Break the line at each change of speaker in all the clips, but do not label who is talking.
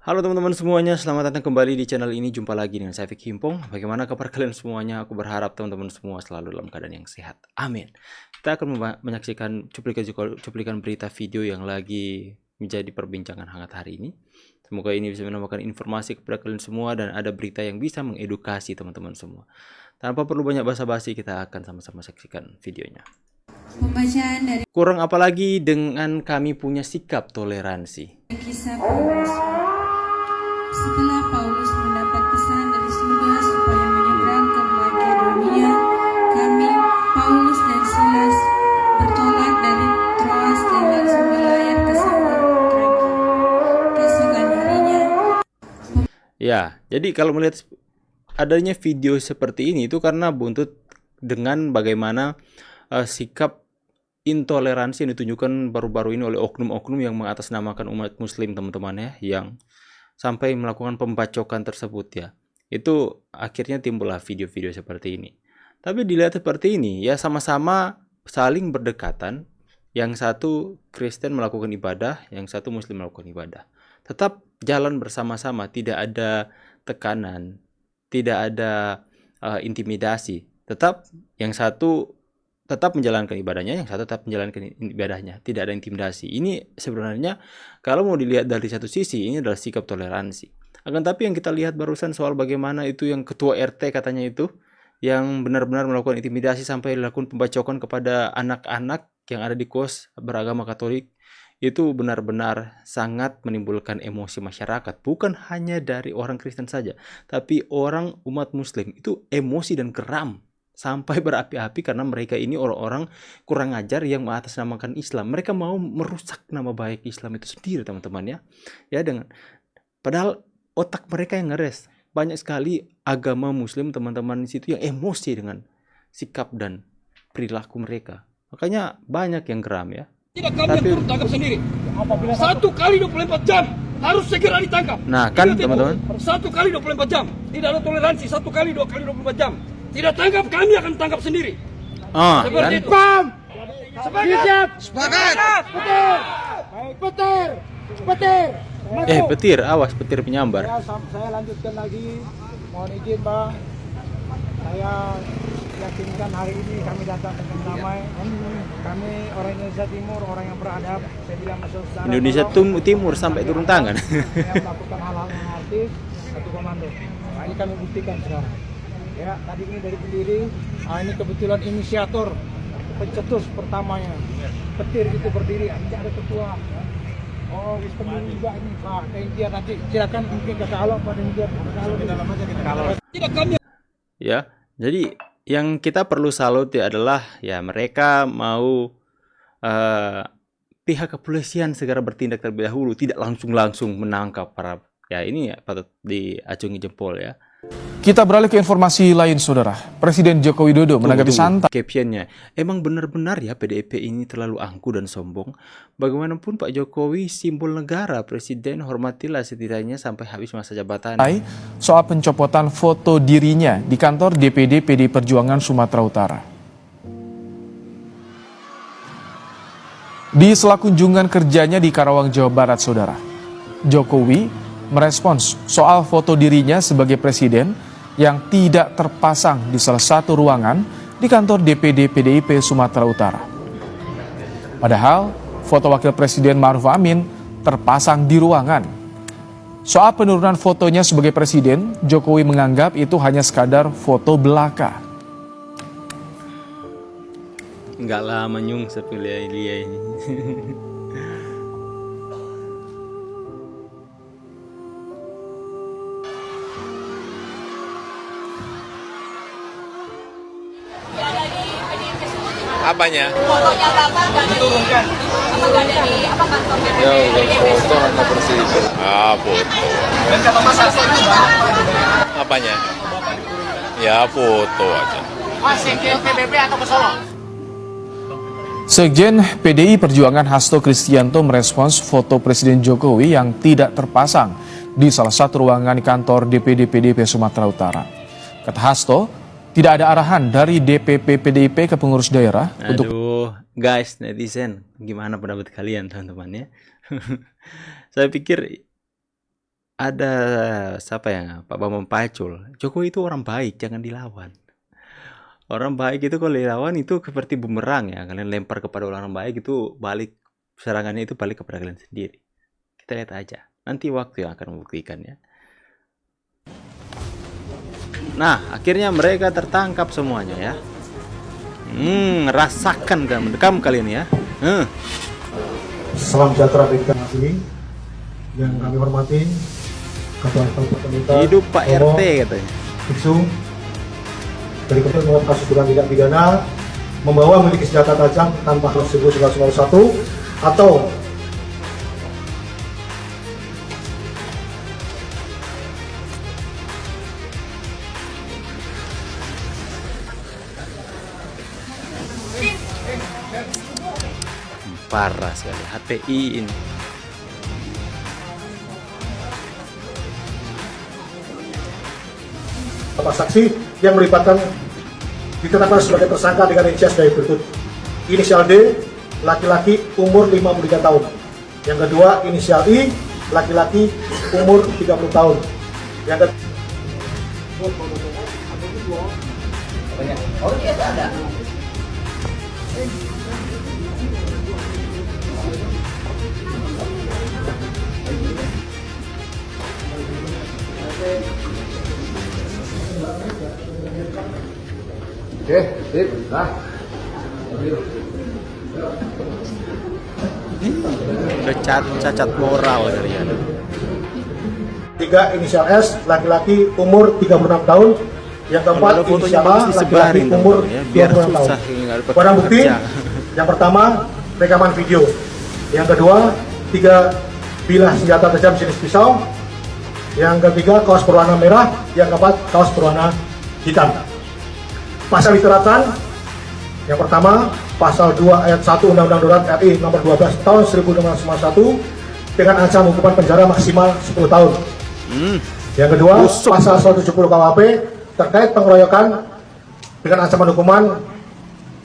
Halo teman-teman semuanya, selamat datang kembali di channel ini. Jumpa lagi dengan saya Vicky Himpong. Bagaimana kabar kalian semuanya? Aku berharap teman-teman semua selalu dalam keadaan yang sehat. Amin. Kita akan menyaksikan cuplikan berita video yang lagi menjadi perbincangan hangat hari ini. Semoga ini bisa menambahkan informasi kepada kalian semua dan ada berita yang bisa mengedukasi teman-teman semua. Tanpa perlu banyak basa-basi, kita akan sama-sama saksikan videonya.
Pembacaan dari
Kurang apalagi dengan kami punya sikap toleransi.
kisah Paulus. Setelah Paulus mendapat pesan dari surga supaya menyeberang ke Makedonia, kami, Paulus dan Silas, bertolak dari Troas dan langsung berlayar ke Samotrake. Keesokan harinya,
Ya, jadi kalau melihat adanya video seperti ini itu karena buntut dengan bagaimana sikap intoleransi yang ditunjukkan baru-baru ini oleh oknum-oknum yang mengatasnamakan umat muslim, teman-teman ya, yang sampai melakukan pembacokan tersebut ya. Itu akhirnya timbullah video-video seperti ini. Tapi dilihat seperti ini ya, sama-sama saling berdekatan. Yang satu Kristen melakukan ibadah, yang satu Muslim melakukan ibadah. Tetap jalan bersama-sama, tidak ada tekanan, tidak ada intimidasi. Tetap yang satu tetap menjalankan ibadahnya, yang satu tetap menjalankan ibadahnya, tidak ada intimidasi. Ini sebenarnya kalau mau dilihat dari satu sisi, ini adalah sikap toleransi. Akan tapi yang kita lihat barusan soal bagaimana itu yang ketua RT katanya itu, yang benar-benar melakukan intimidasi sampai dilakukan pembacokan kepada anak-anak yang ada di kos beragama Katolik, itu benar-benar sangat menimbulkan emosi masyarakat. Bukan hanya dari orang Kristen saja, tapi orang umat Muslim itu emosi dan geram sampai berapi-api karena mereka ini orang-orang kurang ajar yang mengatasnamakan Islam. Mereka mau merusak nama baik Islam itu sendiri, teman-teman ya. Ya, dengan padahal otak mereka yang ngeres. Banyak sekali agama Muslim teman-teman di situ yang emosi dengan sikap dan perilaku mereka. Makanya banyak yang geram ya.
Tidak, kami yang turut tangkap sendiri. Satu kali 24 jam harus segera ditangkap.
Nah kan teman-teman,
Satu kali 24 jam. Tidak ada toleransi. Satu kali 2 kali 24 jam. Tidak tangkap, kami akan tangkap sendiri. Seperti
kan?
itu. Pam! Sepakat!
Sepakat.
Baik, petir! Petir!
Petir, awas petir penyambar.
Saya lanjutkan lagi. Mohon izin Bang. Saya yakinkan hari ini kami datang dengan damai. Kami orang Indonesia Timur, orang yang beradab. Saya bilang ke saudara,
Indonesia
tolong,
Timur sampai turun tangan.
yang melakukan hal-hal yang artis satu komando. Nah, ini kami buktikan sekarang. Ya, tadi ini dari pendiri. Ini kebetulan inisiator pencetus pertamanya. Petir itu berdiri, tidak ada ketua. Oh, pendiri juga ini Pak. Dia nanti silakan mungkin ke kalau pada dia kalau di dalam aja kita kalau.
Tidak, kami
Ya, jadi yang kita perlu salut ya adalah ya mereka mau pihak kepolisian segera bertindak terlebih dahulu, tidak langsung menangkap para ya ini ya patut diacungi jempol ya.
Kita beralih ke informasi lain, Saudara. Presiden Joko Widodo menanggapi santai
Captionnya, emang benar-benar ya PDIP ini terlalu angku dan sombong. Bagaimanapun Pak Jokowi simbol negara, presiden hormatilah setidaknya sampai habis masa jabatan.
soal pencopotan foto dirinya di kantor DPD PDI Perjuangan Sumatera Utara. Di sela kunjungan kerjanya di Karawang, Jawa Barat, Saudara, Jokowi merespons soal foto dirinya sebagai presiden yang tidak terpasang di salah satu ruangan di kantor DPD PDIP Sumatera Utara. Padahal foto Wakil Presiden Ma'ruf Amin terpasang di ruangan. Soal penurunan fotonya sebagai presiden, Jokowi menganggap itu hanya sekadar foto belaka.
Enggak lah menyung sepilih dia ini.
Apanya?
Fotonya Bapak nggak diturunkan. Apa nggak ada di apa kantornya?
Ya udah foto sama presiden. Ah foto.
Dan kata Mas Hasto itu
Apanya? Ya foto aja.
Mas ke PBB atau ke Solo?
Sekjen PDI Perjuangan Hasto Kristianto merespons foto Presiden Jokowi yang tidak terpasang di salah satu ruangan di kantor DPD PDIP Sumatera Utara. Kata Hasto, tidak ada arahan dari DPP PDIP ke pengurus daerah untuk
Guys, netizen, gimana pendapat kalian teman-teman ya? Saya pikir ada siapa ya, Pak Bambang Pacul. Jokowi itu orang baik, jangan dilawan. Orang baik itu kalau dilawan itu seperti bumerang ya. Kalian lempar kepada orang baik itu balik, serangannya itu balik kepada kalian sendiri. Kita lihat aja. Nanti waktu yang akan membuktikan ya. Nah, akhirnya mereka tertangkap semuanya ya. Rasakan kan, mendekam kalian ya.
Salam sejahtera bagi kita sini yang kami hormati Ketua Kabupaten Blitar,
Hidup Pak RT katanya.
Biksu dari ketentuan mengenai kasus dugaan tindak pidana membawa memiliki senjata tajam tanpa harus 1901 atau
Parah sekali HTI ini.
saksi yang melibatkan ditetapkan sebagai tersangka dengan rincian sebagai berikut. Inisial D, laki-laki umur 53 tahun. Yang kedua, inisial I, laki-laki umur 30 tahun. Yang ketiga,
Cacat moral dari ada.
tiga, inisial S, laki-laki umur 36 tahun. Yang keempat,
Kalau fotonya
inisial A,
bagus
laki-laki
disebarin dong,
umur
ya, biar
26 tahun.
susah nggak dapat
Barang bukti,
kerja.
yang pertama, rekaman video. Yang kedua, 3 bilah senjata tajam jenis pisau. Yang ketiga, kaos berwarna merah. Yang keempat, kaos berwarna hitam. Pasal diterapkan, yang pertama, pasal 2 ayat 1 Undang-Undang Darurat RI nomor 12 tahun 1991 dengan ancaman hukuman penjara maksimal 10 tahun. Yang kedua, pasal 170 KUHP terkait pengeroyokan dengan ancaman hukuman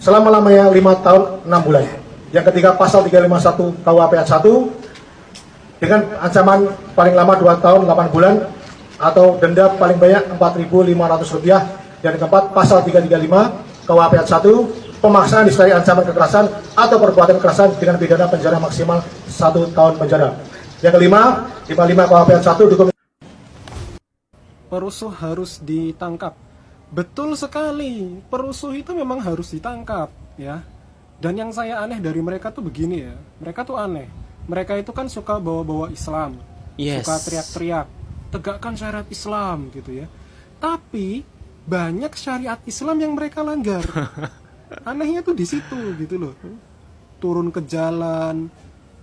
selama-lamanya 5 tahun 6 bulan. Yang ketiga, pasal 351 KUHP ayat 1 dengan ancaman paling lama 2 tahun 8 bulan atau denda paling banyak Rp4.500. Dan yang keempat, pasal 335 KUHP ayat 1 pemaksaan disertai ancaman kekerasan atau perbuatan kekerasan dengan pidana penjara maksimal 1 tahun penjara. Yang kelima, 55 KUHP ayat 1 dukung
perusuh harus ditangkap. Betul sekali, perusuh itu memang harus ditangkap ya. Dan yang saya aneh dari mereka tuh begini ya, mereka tuh aneh. Mereka itu kan suka bawa-bawa Islam, suka teriak-teriak, tegakkan syariat Islam gitu ya. Tapi banyak syariat Islam yang mereka langgar. Anehnya tuh di situ gitu loh. Turun ke jalan,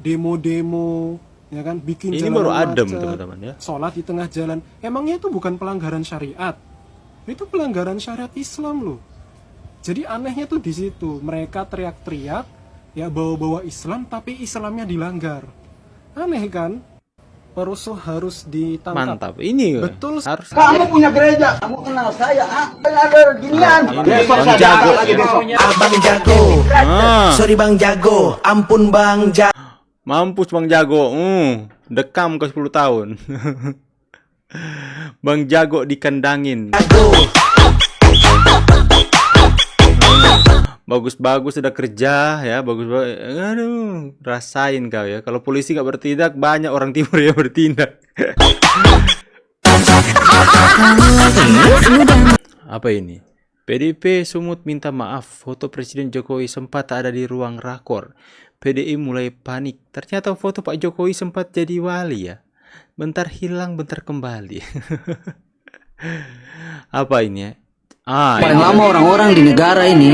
demo-demo, ya kan, bikin
Ini
jalan
baru
macet,
adem teman-teman ya.
sholat di tengah jalan. Emangnya itu bukan pelanggaran syariat? Itu pelanggaran syariat Islam loh. Jadi anehnya tuh di situ. Mereka teriak-teriak, ya bawa-bawa Islam, tapi Islamnya dilanggar. Aneh kan? Perusuh harus ditangkap.
Mantap. Ini
Betul.
harus.
Kamu punya gereja, kamu kenal saya, ada ginian.
Bang Jago.
Abang Jago, sorry Bang Jago, ampun Bang Jago.
Mampus Bang Jago. Dekam ke 10 tahun. Bang Jago dikandangin. Bagus-bagus sudah kerja ya, bagus. Aduh, rasain kau ya. Kalau polisi gak bertindak, banyak orang timur yang bertindak. Apa ini? PDIP Sumut minta maaf, foto Presiden Jokowi sempat ada di ruang rakor. PDI mulai panik. Ternyata foto Pak Jokowi sempat jadi wali ya. Bentar hilang, bentar kembali. Apa ini ya?
Paling lama orang-orang di negara ini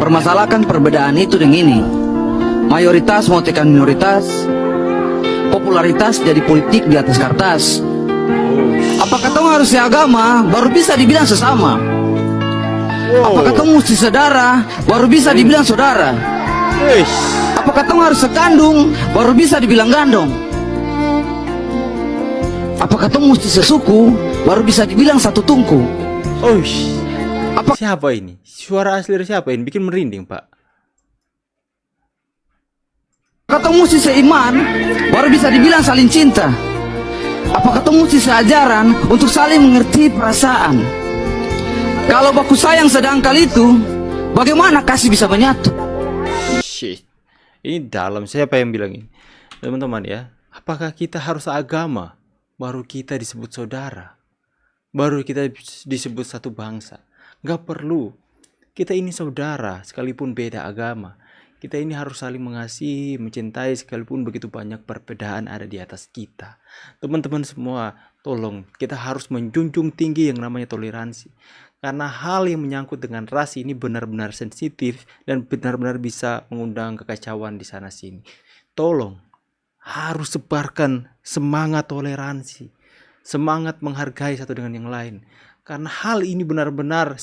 permasalahkan perbedaan itu dengan ini. Mayoritas mau tekan minoritas, popularitas jadi politik di atas kertas. Apakah kamu harus seagama baru bisa dibilang sesama? Apakah kamu mesti saudara baru bisa dibilang saudara? Apakah kamu harus sekandung baru bisa dibilang gandong? Apakah kamu mesti sesuku baru bisa dibilang satu tungku?
Siapa ini? Suara asli dari siapa ini? Bikin merinding, Pak.
Apakah kamu mesti seiman baru bisa dibilang saling cinta? Apakah ketemu mesti seajaran untuk saling mengerti perasaan? Kalau baku sayang sedangkal itu, bagaimana kasih bisa menyatu?
Shit. Ini dalam, siapa yang bilang ini? Teman-teman ya, apakah kita harus agama baru kita disebut saudara? Baru kita disebut satu bangsa? Gak perlu. Kita ini saudara sekalipun beda agama. Kita ini harus saling mengasihi, mencintai sekalipun begitu banyak perbedaan ada di atas kita. Teman-teman semua, tolong kita harus menjunjung tinggi yang namanya toleransi. Karena hal yang menyangkut dengan ras ini benar-benar sensitif dan benar-benar bisa mengundang kekacauan di sana sini. Tolong harus sebarkan semangat toleransi, semangat menghargai satu dengan yang lain. Karena hal ini benar-benar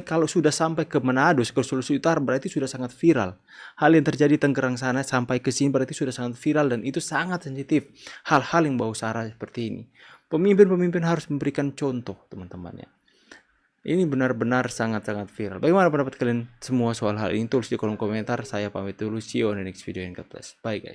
kalau sudah sampai ke Manado, ke Sulawesi Utara berarti sudah sangat viral. Hal yang terjadi di Tangerang sana sampai ke sini berarti sudah sangat viral dan itu sangat sensitif. Hal-hal yang bau sara seperti ini. Pemimpin-pemimpin harus memberikan contoh, teman-temannya. Ini benar-benar sangat-sangat viral. Bagaimana pendapat kalian semua soal hal ini? Tulis di kolom komentar. Saya pamit dulu. See you on the next video. God bless. Bye guys.